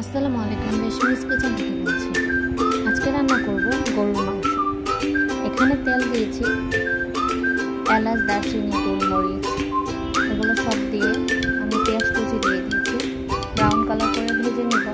আসসালামু আলাইকুম, রেশমিস কিচেন থেকে বলছি। আজকে রান্না করব গরুর মাংস। এখানে তেল দিয়েছি, এলাচ, দারচিনি, গোলমরিচ এগুলো সব দিয়ে আমি পেঁয়াজ কুচি দিয়ে দিয়েছি। ব্রাউন কালার করে ভেজে নেব।